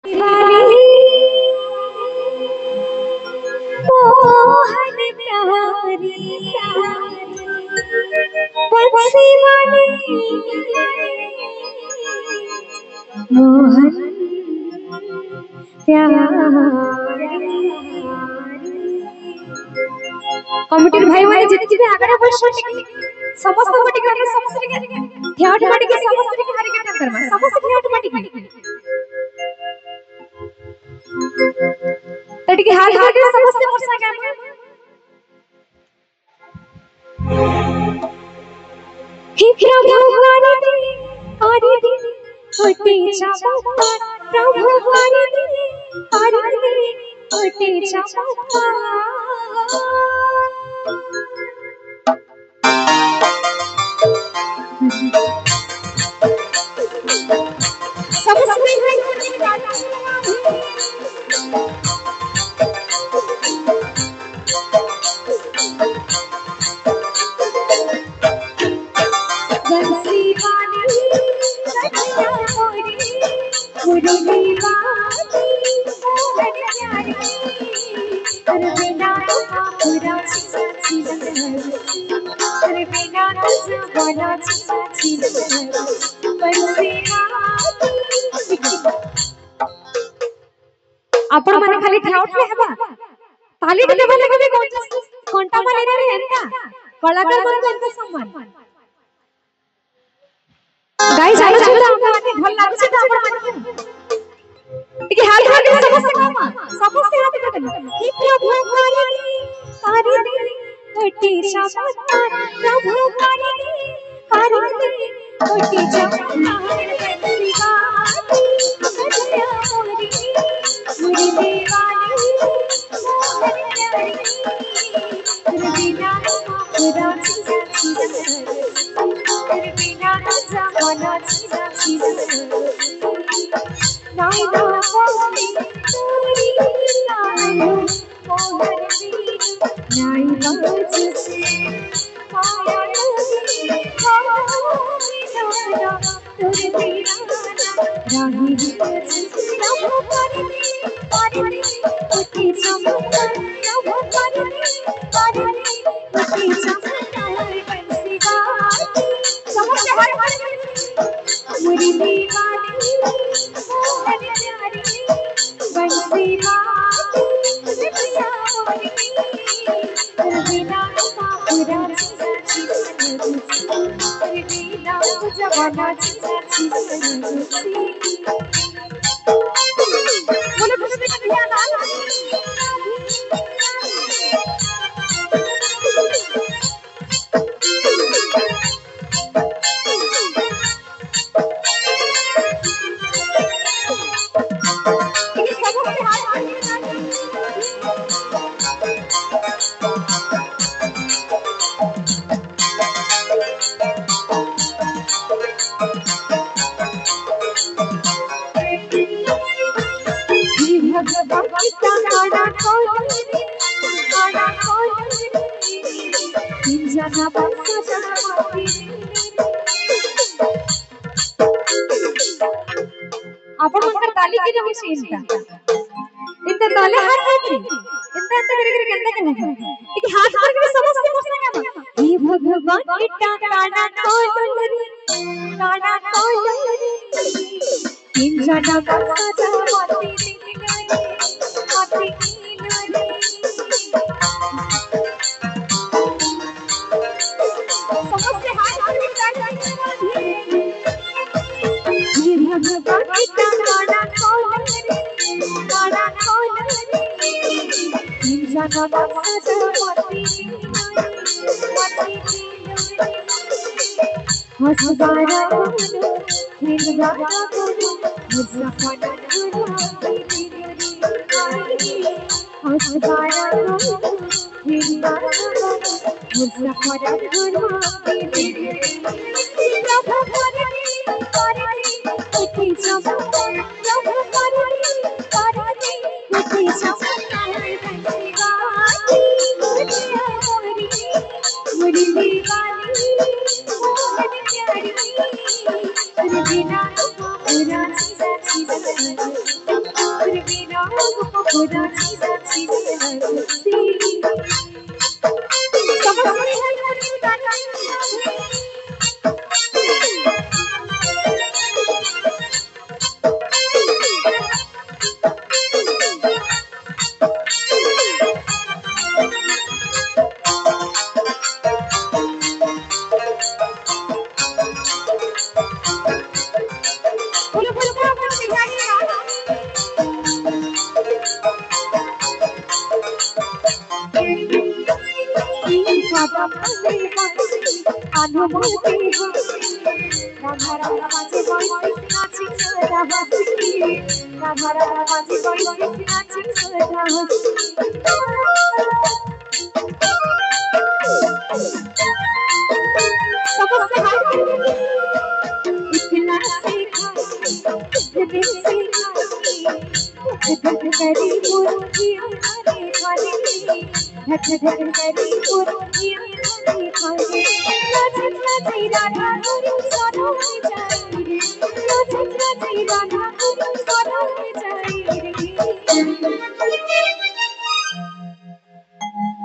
वाली मोहन प्यारी बंसी वाली मोहन कमिटीर भाई माने जिते जिते आगरे बसो समस्त कमिटी के समस्त के ठेठ माटी के समस्त के हरि के करवा समस्त ठेठ माटी के तड़ी के हाथ हाथ के समस्त मोर सागे हे प्रभु वाणी आरे होते जावा प्रभु वाणी आरे होते जावा आपण माने खाली ठाउटले हेबा ताली के लेवल लगे घंटा माने रे एंता कलाकार को एंता सम्मान गाइस आलो छता हमरा माने भल लागु छता आपण माने टिके हाथ हाथ के समस्त हाथ कर हे प्रभु वाणी आरे होते जावा प्रभु वाणी आरे होते जावा आपण मंकर ताली की रमी सेंटा इंत ताले हाथ हाथ इंत इंत करे केंता केना टिके हाथ हाथ के समस्त मोसा का हे भगवान किटा काना कोलरी तीन जाना बसा माती माती समस्त हाथ हाथ के ताली हे भगवान किटा काना कोलरी जाना बसा माती हसबारा हिंदवारा मुजफ्फरपुर हसबारा हिंदवारा मुजफ्फरपुर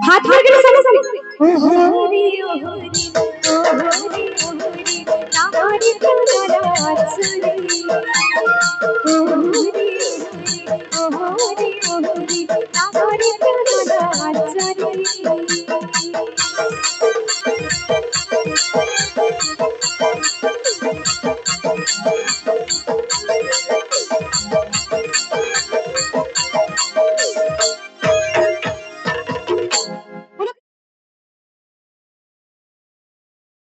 हाथ जोड़ के समझ ओ होरी नामारी तुम्हारा सुनी ओ होरी नामारी तुम्हारा सुनी